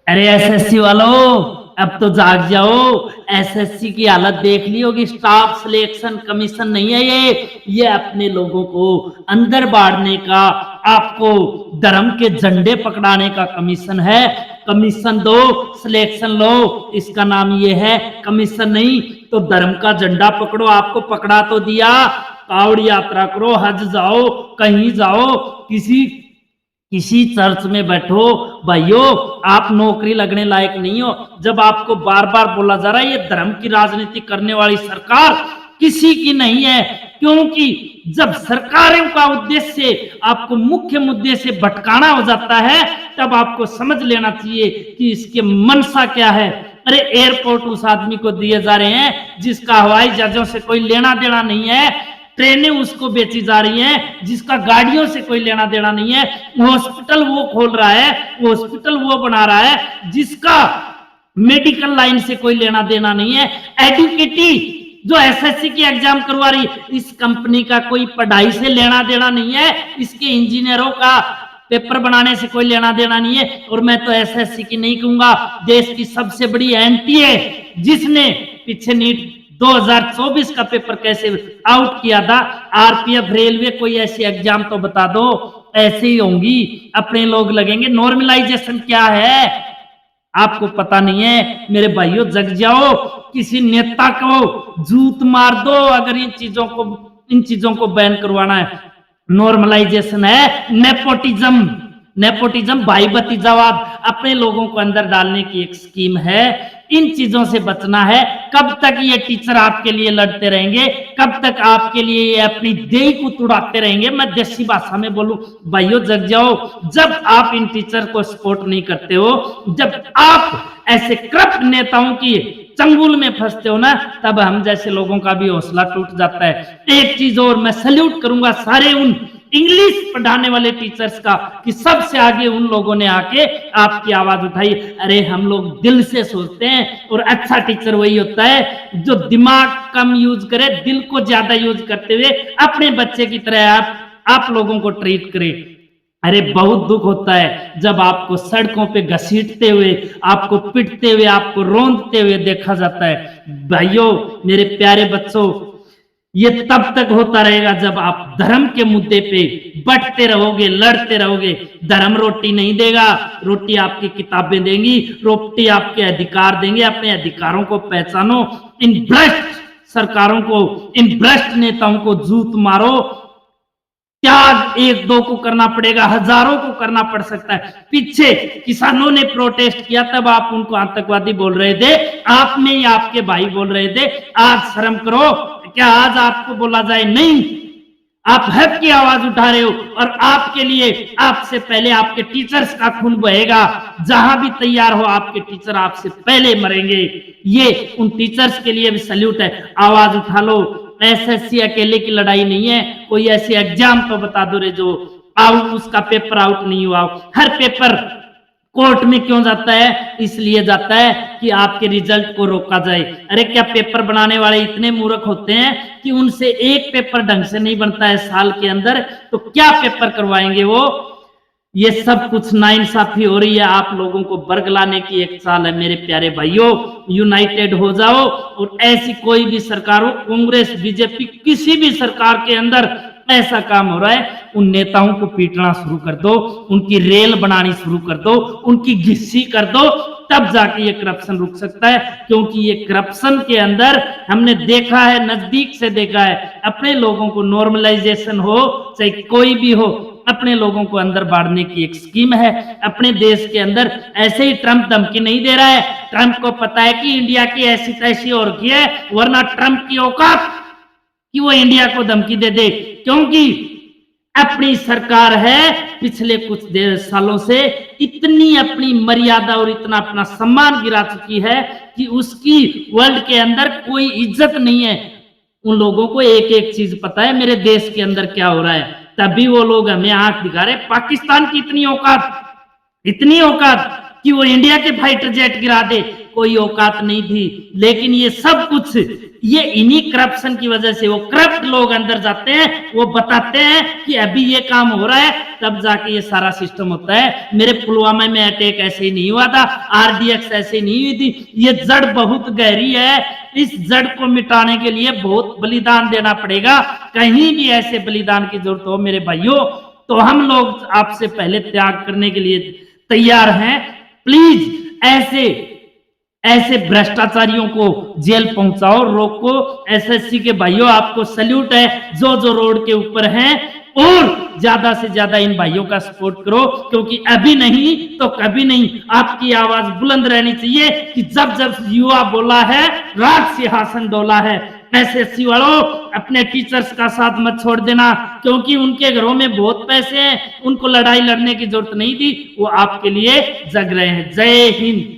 अरे एसएससी वालों, अब तो जाग जाओ। एसएससी की हालत देख ली होगी। स्टाफ सिलेक्शन कमीशन नहीं है ये अपने लोगों को अंदर बाढ़ने का, आपको धर्म के झंडे पकड़ाने का कमीशन है। कमीशन दो, सिलेक्शन लो, इसका नाम ये है कमीशन। नहीं तो धर्म का झंडा पकड़ो। आपको पकड़ा तो दिया, कावड़ यात्रा करो, हज जाओ, कहीं जाओ, किसी चर्च में बैठो। भाइयों, आप नौकरी लगने लायक नहीं हो। जब आपको बार बार बोला जा रहा है ये धर्म की राजनीति करने वाली सरकार किसी की नहीं है, क्योंकि जब सरकारों का उद्देश्य आपको मुख्य मुद्दे से भटकाना हो जाता है, तब आपको समझ लेना चाहिए कि इसके मंशा क्या है। अरे एयरपोर्ट उस आदमी को दिए जा रहे हैं जिसका हवाई जहाजों से कोई लेना देना नहीं है। ट्रेनें उसको बेची जा रही हैं जिसका गाड़ियों से कोई लेना देना नहीं है। हॉस्पिटल वो खोल रहा है, हॉस्पिटल वो बना रहा है जिसका मेडिकल लाइन से कोई लेना देना नहीं है। एडुकेटी जो एसएससी की एग्जाम करवा रही, इस कंपनी का कोई पढ़ाई से लेना देना नहीं है। इसके इंजीनियरों का पेपर बनाने से कोई लेना देना नहीं है। और मैं तो एसएससी की नहीं कहूंगा, देश की सबसे बड़ी एनटीए जिसने पीछे नीट 2024 का पेपर कैसे आउट किया था, आरपीएफ, रेलवे, कोई ऐसी एग्जाम तो बता दो। ऐसे ही होंगी, अपने लोग लगेंगे। नॉर्मलाइजेशन क्या है आपको पता नहीं है। मेरे भाइयों, जग जाओ। किसी नेता को जूत मार दो अगर इन चीजों को बैन करवाना है। नॉर्मलाइजेशन है नेपोटिज्म। नेपोटिज्म, भाई भतीजावाद अपने लोगों को अंदर डालने की एक स्कीम है। इन चीजों से बचना है। कब तक ये टीचर आपके लिए लड़ते रहेंगे? कब तक आपके लिए ये अपनी देही को तुड़ाते रहेंगे? मैं देसी भाषा में बोलूं, भाइयों जग जाओ। जब आप इन टीचर को सपोर्ट नहीं करते हो, जब आप ऐसे करप्ट नेताओं की चंगुल में फंसते हो ना, तब हम जैसे लोगों का भी हौसला टूट जाता है। एक चीज और मैं सैल्यूट करूंगा सारे उन इंग्लिश पढ़ाने वाले टीचर्स का, कि सबसे आगे उन लोगों ने आके आपकी आवाज उठाई। अरे हम लोग दिल से सोचते हैं, और अच्छा टीचर वही होता है जो दिमाग कम यूज करे, दिल को ज्यादा यूज करते हुए अपने बच्चे की तरह आप लोगों को ट्रीट करे। अरे बहुत दुख होता है जब आपको सड़कों पे घसीटते हुए, आपको पिटते हुए, आपको रोंदते हुए देखा जाता है। भाइयों, मेरे प्यारे बच्चों, ये तब तक होता रहेगा जब आप धर्म के मुद्दे पे बटते रहोगे, लड़ते रहोगे। धर्म रोटी नहीं देगा, रोटी आपकी किताबें देंगी, रोटी आपके अधिकार देंगे। अपने अधिकारों को पहचानो। इन भ्रष्ट सरकारों को, इन भ्रष्ट नेताओं को जूत मारो। त्याग एक दो को करना पड़ेगा, हजारों को करना पड़ सकता है। पीछे किसानों ने प्रोटेस्ट किया, तब आप उनको आतंकवादी बोल रहे थे, आप नहीं आपके भाई बोल रहे थे। आज शर्म करो। क्या आज आपको बोला जाए नहीं? आप हक की आवाज उठा रहे हो, और आपके लिए आपसे पहले आपके टीचर्स का खून बहेगा। जहां भी तैयार हो, आपके टीचर आपसे पहले मरेंगे। ये उन टीचर्स के लिए भी सैल्यूट है। आवाज उठा लो। एसएससी अकेले की लड़ाई नहीं है। कोई ऐसी एग्जाम तो बता दो रे जो आउट, उसका पेपर आउट नहीं हुआ। हर पेपर कोर्ट में क्यों जाता है? इसलिए जाता है कि आपके रिजल्ट को रोका जाए। अरे क्या पेपर बनाने वाले इतने मूर्ख होते हैं कि उनसे एक पेपर ढंग से नहीं बनता है साल के अंदर, तो क्या पेपर करवाएंगे वो? ये सब कुछ नाइंसाफी हो रही है। आप लोगों को बरगलाने की एक चाल है। मेरे प्यारे भाइयों, यूनाइटेड हो जाओ। और ऐसी कोई भी सरकार हो, कांग्रेस, बीजेपी, किसी भी सरकार के अंदर ऐसा काम हो रहा है, उन नेताओं को पीटना शुरू कर दो, उनकी रेल बनानी शुरू कर दो, उनकी घिस्सी कर दो, तब जाके ये करप्शन रुक सकता है। क्योंकि ये करप्शन के अंदर हमने देखा है, नजदीक से देखा है। अपने लोगों को नॉर्मलाइजेशन हो, चाहे कोई भी हो, अपने लोगों को अंदर बांटने की एक स्कीम है। अपने देश के अंदर ऐसे ही ट्रंप धमकी नहीं दे रहा है। ट्रंप को पता है कि इंडिया की ऐसी तैसी हो रखी है, वरना ट्रंप की औकात कि वो इंडिया को धमकी दे दे। क्योंकि अपनी सरकार है, पिछले कुछ सालों से इतनी अपनी मर्यादा और इतना अपना सम्मान गिरा चुकी है कि उसकी वर्ल्ड के अंदर कोई इज्जत नहीं है। उन लोगों को एक एक चीज पता है मेरे देश के अंदर क्या हो रहा है, तभी वो लोग हमें आंख दिखा रहे। पाकिस्तान की इतनी औकात कि वो इंडिया के फाइटर जेट गिरा दे। कोई औकात नहीं थी। लेकिन ये सब कुछ ये इन्हीं करप्शन की वजह से, वो करप्ट लोग अंदर जाते हैं, वो बताते हैं कि अभी ये काम हो रहा है, तब जाके ये सारा सिस्टम होता है। मेरे पुलवामा में अटैक ऐसे ही नहीं हुआ था, आरडीएक्स ऐसे नहीं हुई थी। ये जड़ बहुत गहरी है, इस जड़ को मिटाने के लिए बहुत बलिदान देना पड़ेगा। कहीं भी ऐसे बलिदान की जरूरत हो मेरे भाइयों, तो हम लोग आपसे पहले त्याग करने के लिए तैयार हैं। प्लीज ऐसे भ्रष्टाचारियों को जेल पहुंचाओ, रोको। एसएससी के भाइयों, आपको सल्यूट है जो जो रोड के ऊपर हैं, और ज्यादा से ज्यादा इन भाइयों का सपोर्ट करो, क्योंकि अभी नहीं तो कभी नहीं आपकी आवाज बुलंद रहनी चाहिए कि जब जब युवा बोला है, राज सिंहासन डोला है। एसएससी वालों, अपने टीचर्स का साथ मत छोड़ देना, क्योंकि उनके घरों में बहुत पैसे हैं, उनको लड़ाई लड़ने की जरूरत नहीं थी, वो आपके लिए जग रहे हैं। जय हिंद।